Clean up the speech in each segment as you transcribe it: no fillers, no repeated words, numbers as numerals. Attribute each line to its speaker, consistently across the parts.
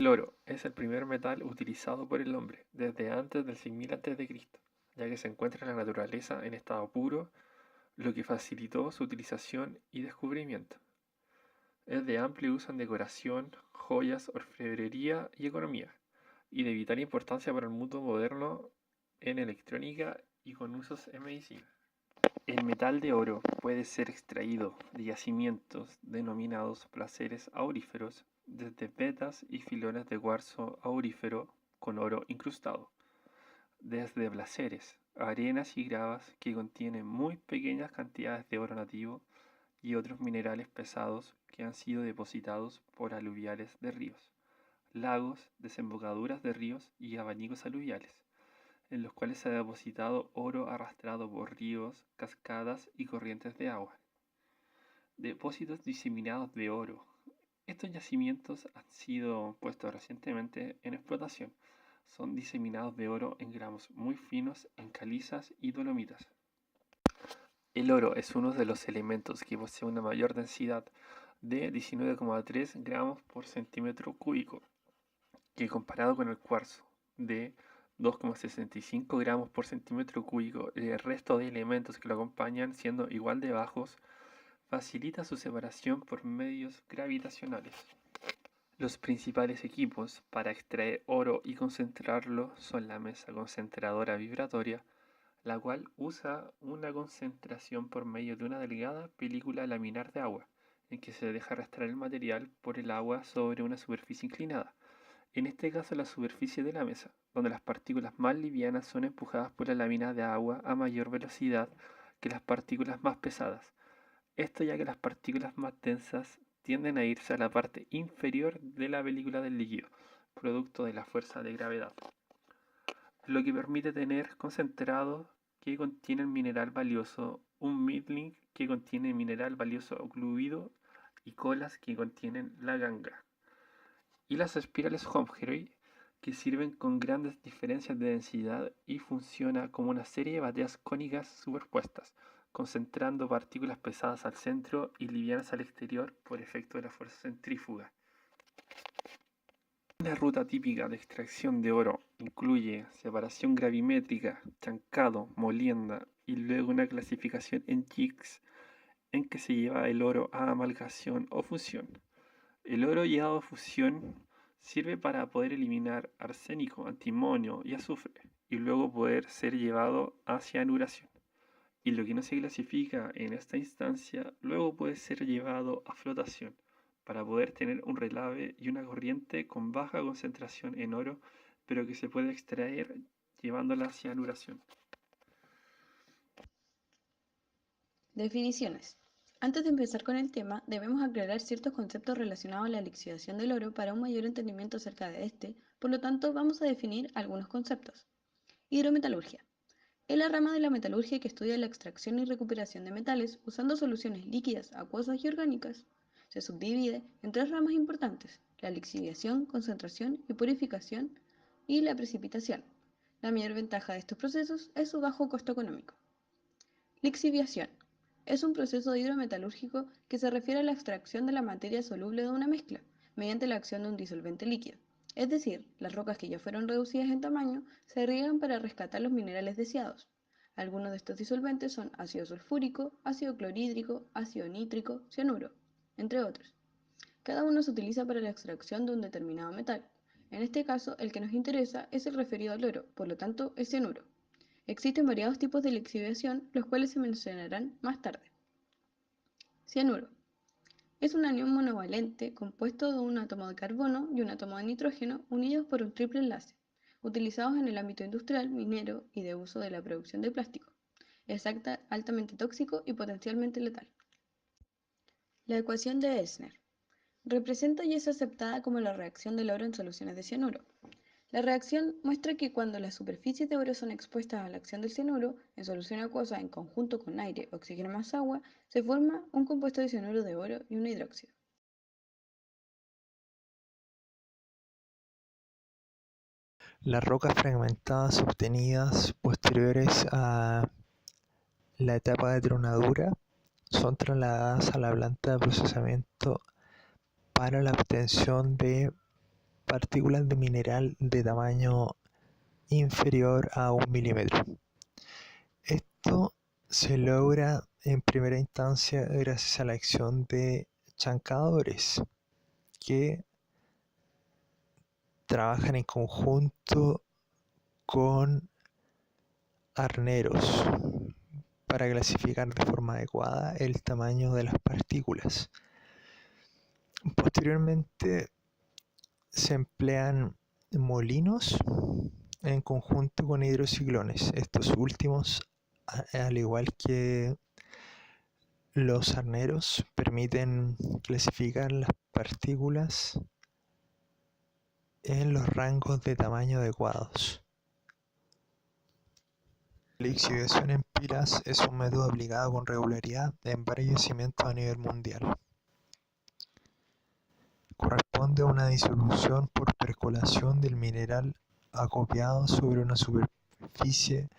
Speaker 1: oro es el primer metal utilizado por el hombre desde antes del 6000 a.C., ya que se encuentra en la naturaleza en estado puro, lo que facilitó su utilización y descubrimiento. Es de amplio uso en decoración, joyas, orfebrería y economía, y de vital importancia para el mundo moderno en electrónica y con usos en medicina. El metal de oro puede ser extraído de yacimientos denominados placeres auríferos, desde vetas y filones de cuarzo aurífero con oro incrustado, desde placeres, arenas y gravas que contienen muy pequeñas cantidades de oro nativo y otros minerales pesados que han sido depositados por aluviales de ríos, lagos, desembocaduras de ríos y abanicos aluviales, en los cuales se ha depositado oro arrastrado por ríos, cascadas y corrientes de agua. Depósitos diseminados de oro. Estos yacimientos han sido puestos recientemente en explotación. Son diseminados de oro en gramos muy finos en calizas y dolomitas. El oro es uno de los elementos que posee una mayor densidad de 19,3 gramos por centímetro cúbico, que comparado con el cuarzo de 2,65 gramos por centímetro cúbico y el resto de elementos que lo acompañan siendo igual de bajos, facilita su separación por medios gravitacionales. Los principales equipos para extraer oro y concentrarlo son la mesa concentradora vibratoria, la cual usa una concentración por medio de una delgada película laminar de agua, en que se deja arrastrar el material por el agua sobre una superficie inclinada, en este caso la superficie de la mesa, donde las partículas más livianas son empujadas por la lámina de agua a mayor velocidad que las partículas más pesadas. Esto ya que las partículas más densas tienden a irse a la parte inferior de la película del líquido, producto de la fuerza de gravedad, lo que permite tener concentrados que contienen mineral valioso, un midling que contiene mineral valioso ocluido y colas que contienen la ganga, y las espirales Homrey, que sirven con grandes diferencias de densidad y funciona como una serie de bateas cónicas superpuestas, concentrando partículas pesadas al centro y livianas al exterior por efecto de la fuerza centrífuga. Una ruta típica de extracción de oro incluye separación gravimétrica, chancado, molienda y luego una clasificación en jigs en que se lleva el oro a amalgamación o fusión. El oro llevado a fusión sirve para poder eliminar arsénico, antimonio y azufre, y luego poder ser llevado a cianuración. Y lo que no se clasifica en esta instancia luego puede ser llevado a flotación, para poder tener un relave y una corriente con baja concentración en oro, pero que se puede extraer llevándola a cianuración.
Speaker 2: Definiciones. Antes de empezar con el tema, debemos aclarar ciertos conceptos relacionados a la lixiviación del oro para un mayor entendimiento acerca de este, por lo tanto vamos a definir algunos conceptos. Hidrometalurgia. Es la rama de la metalurgia que estudia la extracción y recuperación de metales usando soluciones líquidas, acuosas y orgánicas. Se subdivide en tres ramas importantes: la lixiviación, concentración y purificación, y la precipitación. La mayor ventaja de estos procesos es su bajo costo económico. Lixiviación. Es un proceso hidrometalúrgico que se refiere a la extracción de la materia soluble de una mezcla, mediante la acción de un disolvente líquido. Es decir, las rocas que ya fueron reducidas en tamaño se riegan para rescatar los minerales deseados. Algunos de estos disolventes son ácido sulfúrico, ácido clorhídrico, ácido nítrico, cianuro, entre otros. Cada uno se utiliza para la extracción de un determinado metal. En este caso, el que nos interesa es el referido al oro, por lo tanto, es cianuro. Existen variados tipos de lixiviación, los cuales se mencionarán más tarde. Cianuro. Es un anión monovalente compuesto de un átomo de carbono y un átomo de nitrógeno unidos por un triple enlace, utilizados en el ámbito industrial, minero y de uso de la producción de plástico. Es altamente tóxico y potencialmente letal. La ecuación de Elsner representa y es aceptada como la reacción del oro en soluciones de cianuro. La reacción muestra que cuando las superficies de oro son expuestas a la acción del cianuro en solución acuosa en conjunto con aire, oxígeno más agua, se forma un compuesto de cianuro de oro y un hidróxido.
Speaker 3: Las rocas fragmentadas obtenidas posteriores a la etapa de tronadura son trasladadas a la planta de procesamiento para la obtención de partículas de mineral de tamaño inferior a 1 milímetro. Esto se logra en primera instancia gracias a la acción de chancadores que trabajan en conjunto con arneros para clasificar de forma adecuada el tamaño de las partículas. Posteriormente se emplean molinos en conjunto con hidrociclones. Estos últimos, al igual que los arneros, permiten clasificar las partículas en los rangos de tamaño adecuados. La lixiviación en pilas es un método aplicado con regularidad en varios yacimientos a nivel mundial. Corresponde a una disolución por percolación del mineral acopiado sobre una superficie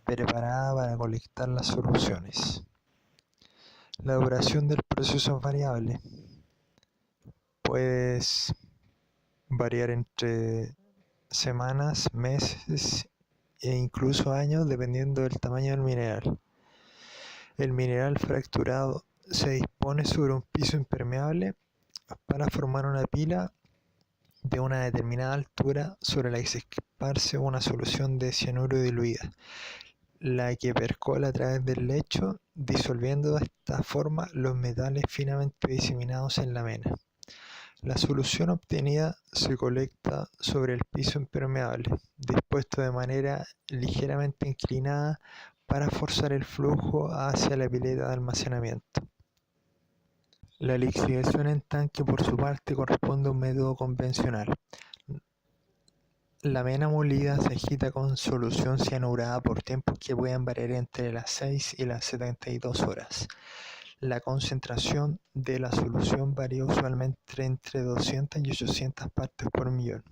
Speaker 3: preparada para colectar las soluciones. La duración del proceso es variable. Puede variar entre semanas, meses e incluso años dependiendo del tamaño del mineral. El mineral fracturado se dispone sobre un piso impermeable para formar una pila de una determinada altura sobre la que se esparce una solución de cianuro diluida, la que percola a través del lecho, disolviendo de esta forma los metales finamente diseminados en la mena. La solución obtenida se colecta sobre el piso impermeable, dispuesto de manera ligeramente inclinada para forzar el flujo hacia la pileta de almacenamiento. La lixiviación en tanque, por su parte, corresponde a un método convencional. La mena molida se agita con solución cianurada por tiempos que pueden variar entre las 6 y las 72 horas. La concentración de la solución varía usualmente entre 200 y 800 partes por millón.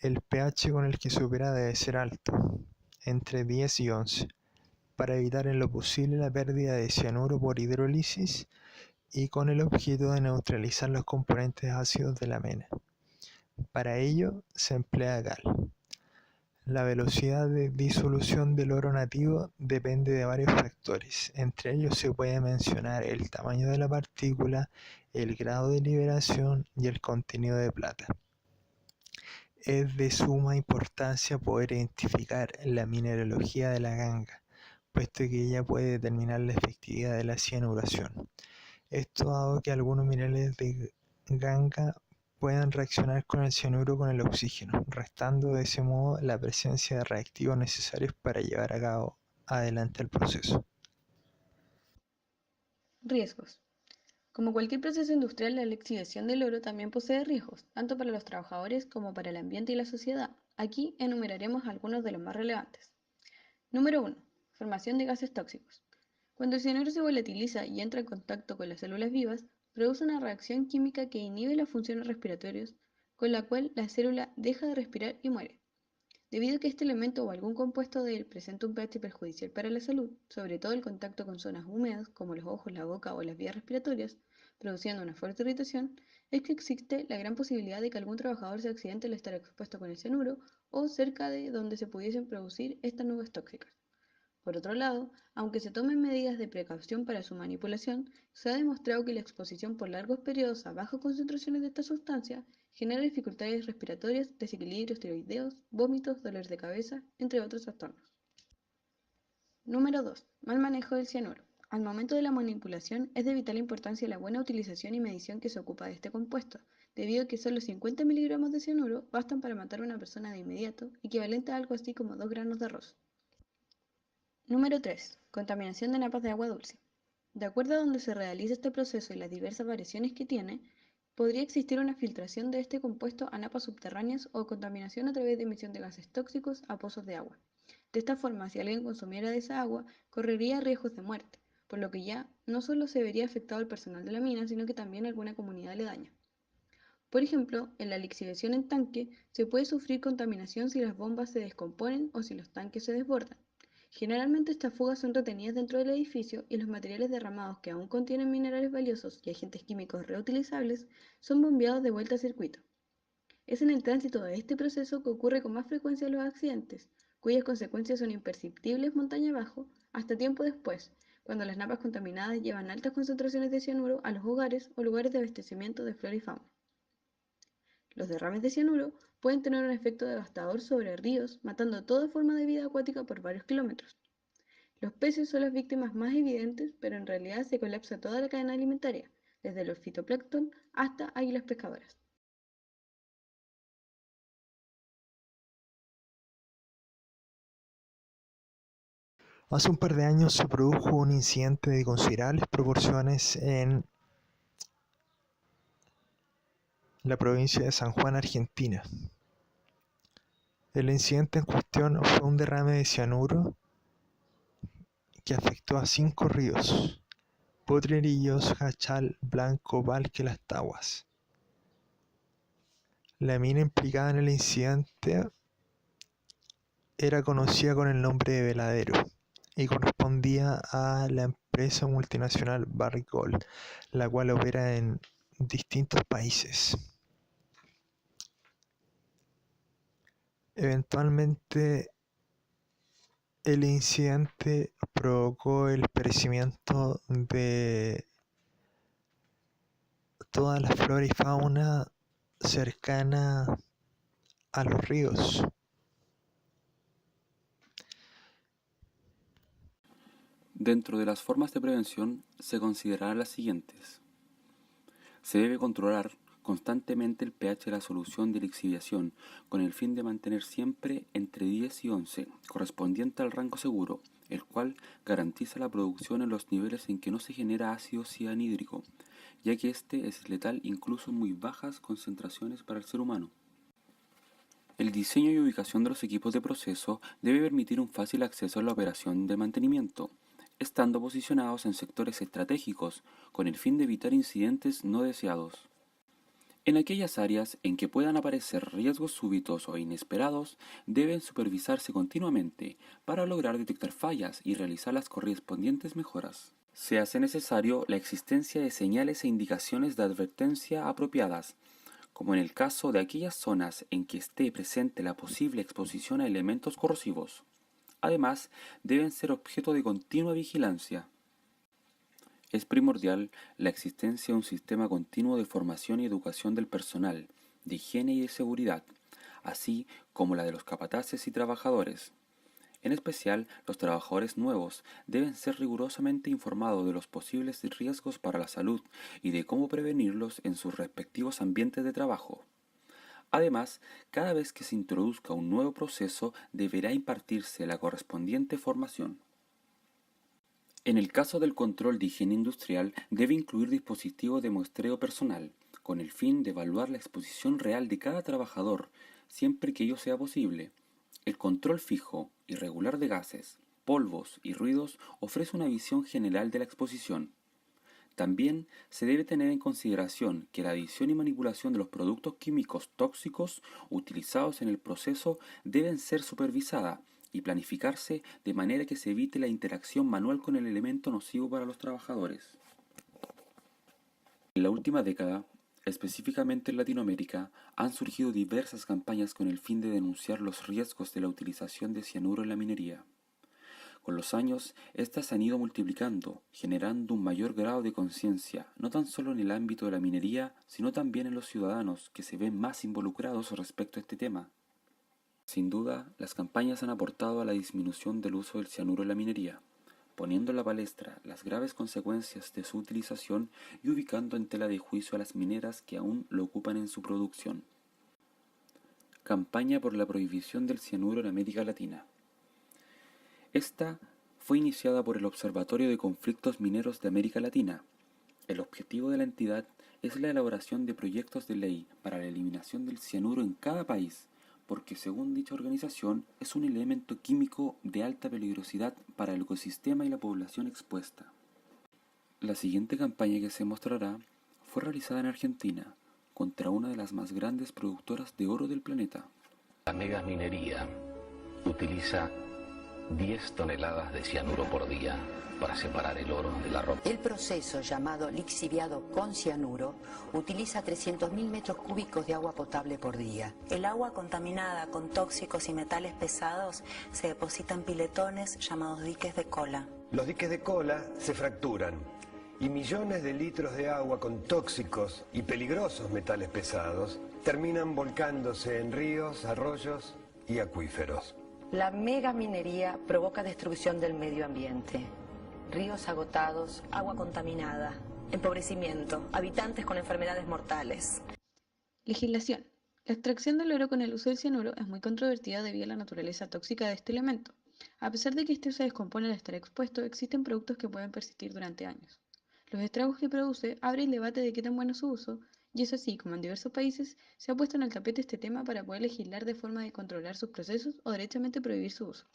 Speaker 3: El pH con el que se opera debe ser alto, entre 10 y 11, para evitar en lo posible la pérdida de cianuro por hidrólisis y con el objeto de neutralizar los componentes ácidos de la mena. Para ello se emplea cal. La velocidad de disolución del oro nativo depende de varios factores. Entre ellos se puede mencionar el tamaño de la partícula, el grado de liberación y el contenido de plata. Es de suma importancia poder identificar la mineralogía de la ganga, puesto que ella puede determinar la efectividad de la cianuración. Esto dado que algunos minerales de ganga pueden reaccionar con el cianuro con el oxígeno, restando de ese modo la presencia de reactivos necesarios para llevar a cabo adelante el proceso.
Speaker 2: Riesgos. Como cualquier proceso industrial, la lixiviación del oro también posee riesgos, tanto para los trabajadores como para el ambiente y la sociedad. Aquí enumeraremos algunos de los más relevantes. Número 1. Formación de gases tóxicos. Cuando el cianuro se volatiliza y entra en contacto con las células vivas, produce una reacción química que inhibe las funciones respiratorias, con la cual la célula deja de respirar y muere. Debido a que este elemento o algún compuesto de él presenta un pH perjudicial para la salud, sobre todo el contacto con zonas húmedas como los ojos, la boca o las vías respiratorias, produciendo una fuerte irritación, es que existe la gran posibilidad de que algún trabajador se accidente al estar expuesto con el cianuro o cerca de donde se pudiesen producir estas nubes tóxicas. Por otro lado, aunque se tomen medidas de precaución para su manipulación, se ha demostrado que la exposición por largos periodos a bajas concentraciones de esta sustancia genera dificultades respiratorias, desequilibrios tiroideos, vómitos, dolores de cabeza, entre otros trastornos. Número 2. Mal manejo del cianuro. Al momento de la manipulación es de vital importancia la buena utilización y medición que se ocupa de este compuesto, debido a que solo 50 miligramos de cianuro bastan para matar a una persona de inmediato, equivalente a algo así como 2 granos de arroz. Número 3. Contaminación de napas de agua dulce. De acuerdo a donde se realiza este proceso y las diversas variaciones que tiene, podría existir una filtración de este compuesto a napas subterráneas o contaminación a través de emisión de gases tóxicos a pozos de agua. De esta forma, si alguien consumiera de esa agua, correría riesgos de muerte, por lo que ya no solo se vería afectado el personal de la mina, sino que también alguna comunidad aledaña. Por ejemplo, en la lixiviación en tanque se puede sufrir contaminación si las bombas se descomponen o si los tanques se desbordan. Generalmente estas fugas son retenidas dentro del edificio y los materiales derramados que aún contienen minerales valiosos y agentes químicos reutilizables son bombeados de vuelta a circuito. Es en el tránsito de este proceso que ocurre con más frecuencia los accidentes, cuyas consecuencias son imperceptibles montaña abajo hasta tiempo después, cuando las napas contaminadas llevan altas concentraciones de cianuro a los hogares o lugares de abastecimiento de flora y fauna. Los derrames de cianuro pueden tener un efecto devastador sobre ríos, matando toda forma de vida acuática por varios kilómetros. Los peces son las víctimas más evidentes, pero en realidad se colapsa toda la cadena alimentaria, desde los fitoplancton hasta águilas pescadoras.
Speaker 3: Hace un par de años se produjo un incidente de considerables proporciones en la provincia de San Juan, Argentina. El incidente en cuestión fue un derrame de cianuro que afectó a 5 ríos: Potrerillos, Jachal, Blanco, Valque, Las Taguas. La mina implicada en el incidente era conocida con el nombre de Veladero y correspondía a la empresa multinacional Barrick Gold, la cual opera en distintos países. Eventualmente, el incidente provocó el perecimiento de toda la flora y fauna cercana a los ríos.
Speaker 4: Dentro de las formas de prevención se considerarán las siguientes. Se debe controlar constantemente el pH de la solución de lixiviación con el fin de mantener siempre entre 10 y 11, correspondiente al rango seguro, el cual garantiza la producción en los niveles en que no se genera ácido cianhídrico, ya que este es letal incluso en muy bajas concentraciones para el ser humano. El diseño y ubicación de los equipos de proceso debe permitir un fácil acceso a la operación de mantenimiento, estando posicionados en sectores estratégicos con el fin de evitar incidentes no deseados. En aquellas áreas en que puedan aparecer riesgos súbitos o inesperados, deben supervisarse continuamente para lograr detectar fallas y realizar las correspondientes mejoras. Se hace necesario la existencia de señales e indicaciones de advertencia apropiadas, como en el caso de aquellas zonas en que esté presente la posible exposición a elementos corrosivos. Además, deben ser objeto de continua vigilancia. Es primordial la existencia de un sistema continuo de formación y educación del personal, de higiene y de seguridad, así como la de los capataces y trabajadores. En especial, los trabajadores nuevos deben ser rigurosamente informados de los posibles riesgos para la salud y de cómo prevenirlos en sus respectivos ambientes de trabajo. Además, cada vez que se introduzca un nuevo proceso, deberá impartirse la correspondiente formación. En el caso del control de higiene industrial, debe incluir dispositivos de muestreo personal, con el fin de evaluar la exposición real de cada trabajador, siempre que ello sea posible. El control fijo y regular de gases, polvos y ruidos ofrece una visión general de la exposición. También se debe tener en consideración que la adición y manipulación de los productos químicos tóxicos utilizados en el proceso deben ser supervisadas y planificarse de manera que se evite la interacción manual con el elemento nocivo para los trabajadores. En la última década, específicamente en Latinoamérica, han surgido diversas campañas con el fin de denunciar los riesgos de la utilización de cianuro en la minería. Con los años, estas se han ido multiplicando, generando un mayor grado de conciencia, no tan solo en el ámbito de la minería, sino también en los ciudadanos, que se ven más involucrados respecto a este tema. Sin duda, las campañas han aportado a la disminución del uso del cianuro en la minería, poniendo en la palestra las graves consecuencias de su utilización y ubicando en tela de juicio a las mineras que aún lo ocupan en su producción. Campaña por la prohibición del cianuro en América Latina. Esta fue iniciada por el Observatorio de Conflictos Mineros de América Latina. El objetivo de la entidad es la elaboración de proyectos de ley para la eliminación del cianuro en cada país, porque según dicha organización es un elemento químico de alta peligrosidad para el ecosistema y la población expuesta. La siguiente campaña que se mostrará fue realizada en Argentina, contra una de las más grandes productoras de oro del planeta.
Speaker 5: La megaminería utiliza 10 toneladas de cianuro por día para separar el oro de la roca.
Speaker 6: El proceso llamado lixiviado con cianuro utiliza 300.000 metros cúbicos de agua potable por día.
Speaker 7: El agua contaminada con tóxicos y metales pesados se deposita en piletones llamados diques de cola.
Speaker 8: Los diques de cola se fracturan y millones de litros de agua con tóxicos y peligrosos metales pesados terminan volcándose en ríos, arroyos y acuíferos.
Speaker 6: La megaminería provoca destrucción del medio ambiente. Ríos agotados,
Speaker 7: Agua contaminada, empobrecimiento, habitantes con enfermedades mortales.
Speaker 2: Legislación. La extracción del oro con el uso del cianuro es muy controvertida debido a la naturaleza tóxica de este elemento. A pesar de que este se descompone al estar expuesto, existen productos que pueden persistir durante años. Los estragos que produce abren el debate de qué tan bueno es su uso, y es así como en diversos países se ha puesto en el tapete este tema para poder legislar de forma de controlar sus procesos o derechamente prohibir su uso.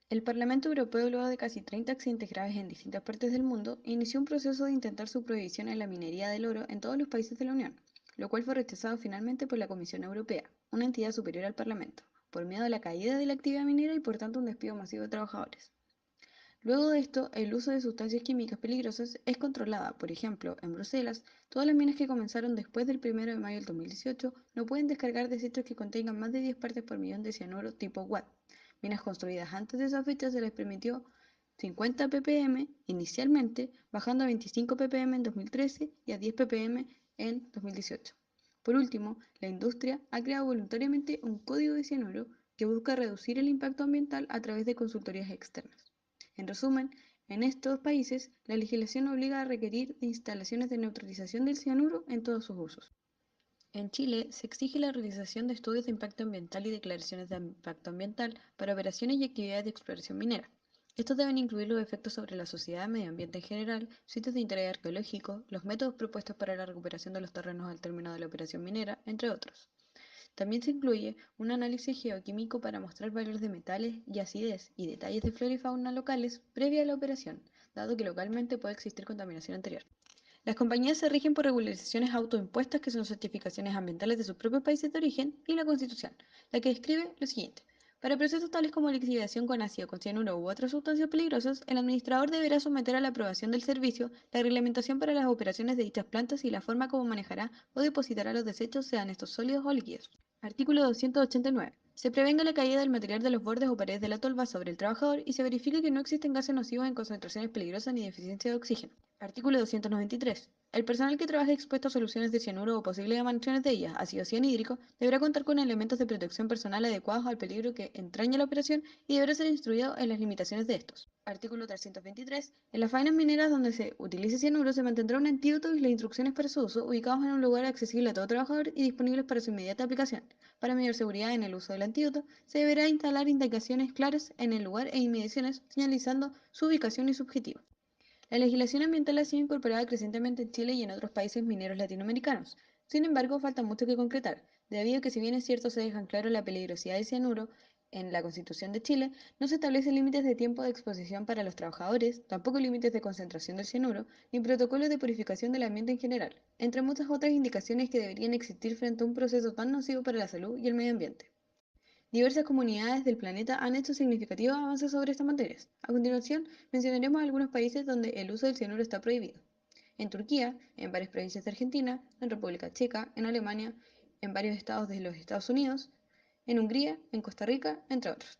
Speaker 2: El Parlamento Europeo, luego de casi 30 accidentes graves en distintas partes del mundo, inició un proceso de intentar su prohibición en la minería del oro en todos los países de la Unión, lo cual fue rechazado finalmente por la Comisión Europea, una entidad superior al Parlamento, por miedo a la caída de la actividad minera y por tanto un despido masivo de trabajadores. Luego de esto, el uso de sustancias químicas peligrosas es controlada. Por ejemplo, en Bruselas, todas las minas que comenzaron después del 1 de mayo del 2018 no pueden descargar desechos que contengan más de 10 partes por millón de cianuro tipo WAT. Minas construidas antes de esa fecha se les permitió 50 ppm inicialmente, bajando a 25 ppm en 2013 y a 10 ppm en 2018. Por último, la industria ha creado voluntariamente un código de cianuro que busca reducir el impacto ambiental a través de consultorías externas. En resumen, en estos países, la legislación obliga a requerir de instalaciones de neutralización del cianuro en todos sus usos. En Chile, se exige la realización de estudios de impacto ambiental y declaraciones de impacto ambiental para operaciones y actividades de exploración minera. Estos deben incluir los efectos sobre la sociedad y medio ambiente en general, sitios de interés arqueológico, los métodos propuestos para la recuperación de los terrenos al término de la operación minera, entre otros. También se incluye un análisis geoquímico para mostrar valores de metales y acidez y detalles de flora y fauna locales previa a la operación, dado que localmente puede existir contaminación anterior. Las compañías se rigen por regularizaciones autoimpuestas que son certificaciones ambientales de sus propios países de origen y la Constitución, la que describe lo siguiente. Para procesos tales como lixiviación con ácido, con cianuro u otras sustancias peligrosas, el administrador deberá someter a la aprobación del servicio la reglamentación para las operaciones de dichas plantas y la forma como manejará o depositará los desechos, sean estos sólidos o líquidos. Artículo 289. Se prevenga la caída del material de los bordes o paredes de la tolva sobre el trabajador y se verifique que no existen gases nocivos en concentraciones peligrosas ni deficiencia de oxígeno. Artículo 293. El personal que trabaje expuesto a soluciones de cianuro o posibles emanaciones de ellas, ácido cianhídrico, deberá contar con elementos de protección personal adecuados al peligro que entraña la operación y deberá ser instruido en las limitaciones de estos. Artículo 323. En las faenas mineras donde se utilice cianuro se mantendrá un antídoto y las instrucciones para su uso ubicados en un lugar accesible a todo trabajador y disponibles para su inmediata aplicación. Para mayor seguridad en el uso del antídoto, se deberá instalar indicaciones claras en el lugar e inmediaciones señalizando su ubicación y su objetivo. La legislación ambiental ha sido incorporada crecientemente en Chile y en otros países mineros latinoamericanos. Sin embargo, falta mucho que concretar, debido a que si bien es cierto se dejan claro la peligrosidad del cianuro en la Constitución de Chile, no se establecen límites de tiempo de exposición para los trabajadores, tampoco límites de concentración del cianuro, ni protocolos de purificación del ambiente en general, entre muchas otras indicaciones que deberían existir frente a un proceso tan nocivo para la salud y el medio ambiente. Diversas comunidades del planeta han hecho significativos avances sobre estas materias. A continuación, mencionaremos algunos países donde el uso del cianuro está prohibido. En Turquía, en varias provincias de Argentina, en República Checa, en Alemania, en varios estados de los Estados Unidos, en Hungría, en Costa Rica, entre otros.